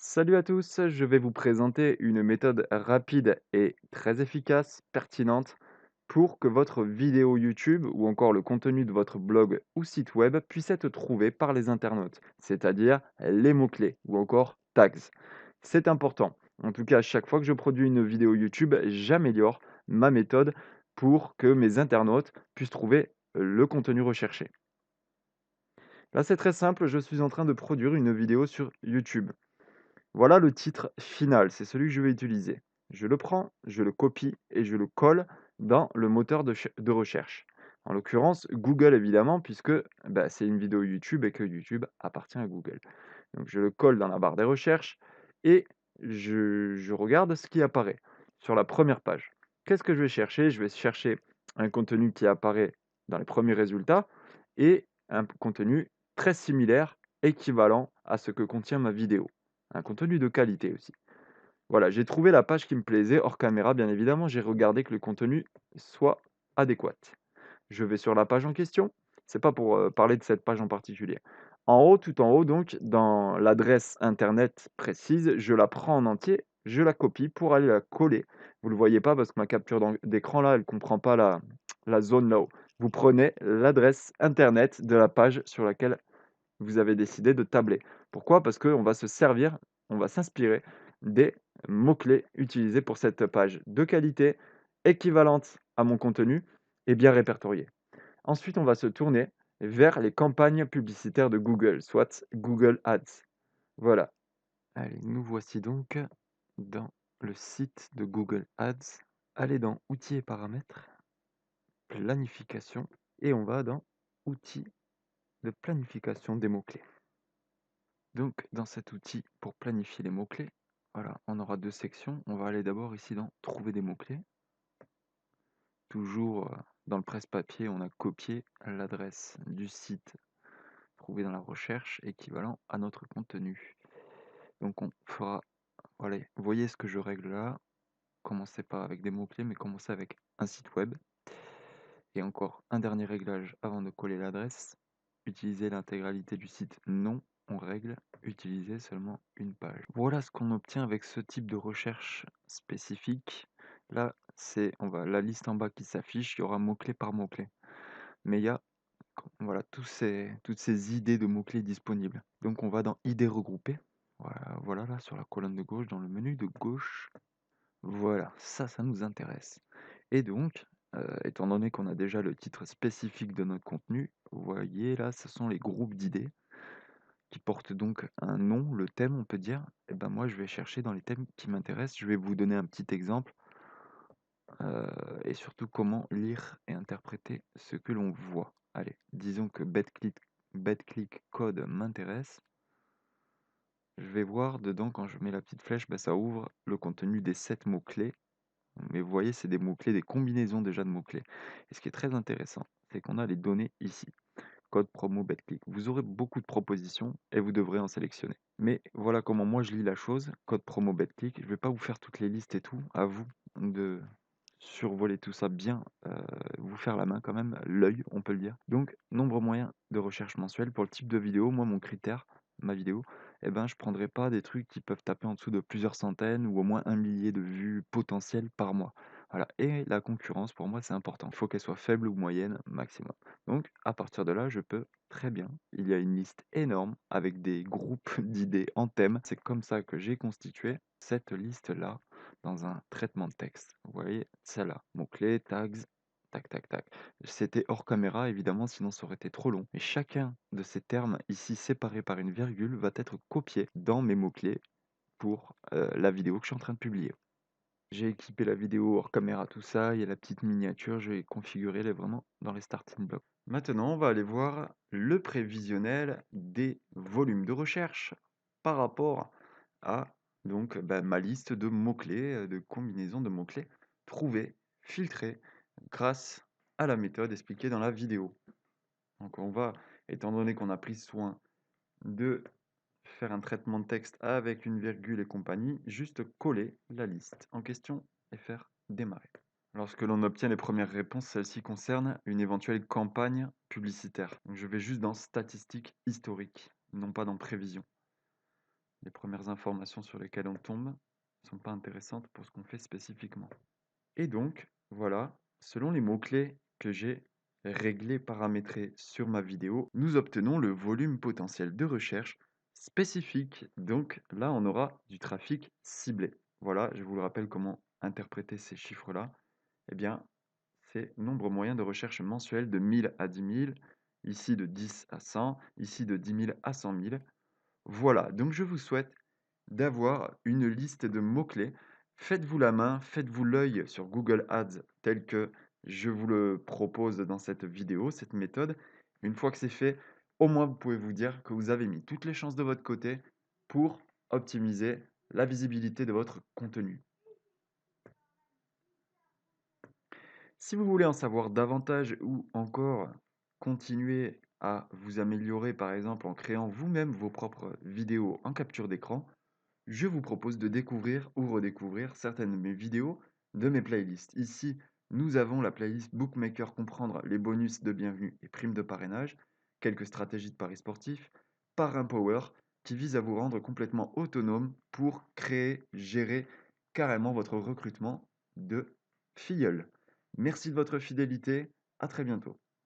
Salut à tous, je vais vous présenter une méthode rapide et très efficace, pertinente, pour que votre vidéo YouTube ou encore le contenu de votre blog ou site web puisse être trouvé par les internautes, c'est-à-dire les mots-clés ou encore tags. C'est important. En tout cas, chaque fois que je produis une vidéo YouTube, j'améliore ma méthode pour que mes internautes puissent trouver le contenu recherché. Là, c'est très simple, je suis en train de produire une vidéo sur YouTube. Voilà le titre final, c'est celui que je vais utiliser. Je le prends, je le copie et je le colle dans le moteur de recherche. En l'occurrence, Google évidemment, puisque c'est une vidéo YouTube et que YouTube appartient à Google. Donc je le colle dans la barre des recherches et je regarde ce qui apparaît sur la première page. Qu'est-ce que je vais chercher? Je vais chercher un contenu qui apparaît dans les premiers résultats et un contenu très similaire, équivalent à ce que contient ma vidéo. Un contenu de qualité aussi. Voilà, j'ai trouvé la page qui me plaisait hors caméra, bien évidemment, j'ai regardé que le contenu soit adéquat. Je vais sur la page en question, c'est pas pour, parler de cette page en particulier. En haut, tout en haut donc, dans l'adresse internet précise, je la prends en entier, je la copie pour aller la coller. Vous le voyez pas parce que ma capture d'écran là, elle comprend pas la zone là-haut. Vous prenez l'adresse internet de la page sur laquelle vous avez décidé de tabler. Pourquoi? Parce qu'on va se servir, on va s'inspirer des mots-clés utilisés pour cette page de qualité, équivalente à mon contenu et bien répertoriée. Ensuite, on va se tourner vers les campagnes publicitaires de Google, soit Google Ads. Voilà. Allez, nous voici donc dans le site de Google Ads. Allez dans Outils et paramètres, planification, et on va dans Outils de planification des mots-clés. Donc, dans cet outil pour planifier les mots-clés, voilà, on aura deux sections. On va aller d'abord ici dans Trouver des mots-clés. Toujours dans le presse-papier, on a copié l'adresse du site trouvé dans la recherche, équivalent à notre contenu. Donc, on fera, voilà, vous voyez ce que je règle là. Commencez pas avec des mots-clés, mais commencez avec un site web. Et encore un dernier réglage avant de coller l'adresse. Utiliser l'intégralité du site, non. On règle utiliser seulement une page. Voilà ce qu'on obtient avec ce type de recherche spécifique. Là, c'est la liste en bas qui s'affiche, il y aura mot-clé par mot-clé. Mais il y a voilà, toutes ces idées de mots-clés disponibles. Donc on va dans idées regroupées. Voilà, voilà là sur la colonne de gauche, dans le menu de gauche. Voilà, ça nous intéresse. Et donc, étant donné qu'on a déjà le titre spécifique de notre contenu, vous voyez là, ce sont les groupes d'idées qui portent donc un nom, le thème, on peut dire. Et ben moi, je vais chercher dans les thèmes qui m'intéressent. Je vais vous donner un petit exemple et surtout comment lire et interpréter ce que l'on voit. Allez, disons que BetClick Code m'intéresse. Je vais voir dedans, quand je mets la petite flèche, ça ouvre le contenu des 7 mots-clés. Mais vous voyez, c'est des mots-clés, des combinaisons déjà de mots-clés. Et ce qui est très intéressant, c'est qu'on a les données ici. Code promo BetClick. Vous aurez beaucoup de propositions et vous devrez en sélectionner. Mais voilà comment moi je lis la chose. Code promo BetClick. Je ne vais pas vous faire toutes les listes et tout. À vous de survoler tout ça bien, vous faire la main quand même, l'œil, on peut le dire. Donc, nombre moyen de recherche mensuel pour le type de vidéo. Moi, mon critère, ma vidéo, je prendrai pas des trucs qui peuvent taper en dessous de plusieurs centaines ou au moins un millier de vues potentielles par mois. Voilà. Et la concurrence, pour moi, c'est important. Il faut qu'elle soit faible ou moyenne maximum. Donc, à partir de là, je peux très bien. Il y a une liste énorme avec des groupes d'idées en thème. C'est comme ça que j'ai constitué cette liste-là dans un traitement de texte. Vous voyez, celle-là, mots-clés, tags, tac, tac, tac. C'était hors caméra, évidemment, sinon ça aurait été trop long. Et chacun de ces termes, ici séparés par une virgule, va être copié dans mes mots-clés pour la vidéo que je suis en train de publier. J'ai équipé la vidéo hors caméra, tout ça, il y a la petite miniature, j'ai configuré, elle est vraiment dans les starting blocks. Maintenant, on va aller voir le prévisionnel des volumes de recherche par rapport à ma liste de mots-clés, de combinaisons de mots-clés trouvés, filtrés grâce à la méthode expliquée dans la vidéo. Donc on va, étant donné qu'on a pris soin de faire un traitement de texte avec une virgule et compagnie, juste coller la liste en question et faire démarrer. Lorsque l'on obtient les premières réponses, celles-ci concernent une éventuelle campagne publicitaire. Donc je vais juste dans statistiques historiques, non pas dans prévision. Les premières informations sur lesquelles on tombe ne sont pas intéressantes pour ce qu'on fait spécifiquement. Et donc, voilà, selon les mots-clés que j'ai réglés, paramétrés sur ma vidéo, nous obtenons le volume potentiel de recherche spécifique. Donc là, on aura du trafic ciblé. Voilà, je vous le rappelle comment interpréter ces chiffres-là. Eh bien, c'est nombre moyen de recherche mensuel de 1000 à 10 000, ici de 10 à 100, ici de 10 000 à 100 000. Voilà, donc je vous souhaite d'avoir une liste de mots-clés. Faites-vous la main, faites-vous l'œil sur Google Ads tel que je vous le propose dans cette vidéo, cette méthode. Une fois que c'est fait, au moins vous pouvez vous dire que vous avez mis toutes les chances de votre côté pour optimiser la visibilité de votre contenu. Si vous voulez en savoir davantage ou encore continuer à vous améliorer, par exemple en créant vous-même vos propres vidéos en capture d'écran, je vous propose de découvrir ou redécouvrir certaines de mes vidéos de mes playlists. Ici, nous avons la playlist Bookmaker Comprendre les bonus de bienvenue et primes de parrainage, quelques stratégies de paris sportifs, Parrain Power, qui vise à vous rendre complètement autonome pour créer, gérer carrément votre recrutement de filleuls. Merci de votre fidélité, à très bientôt.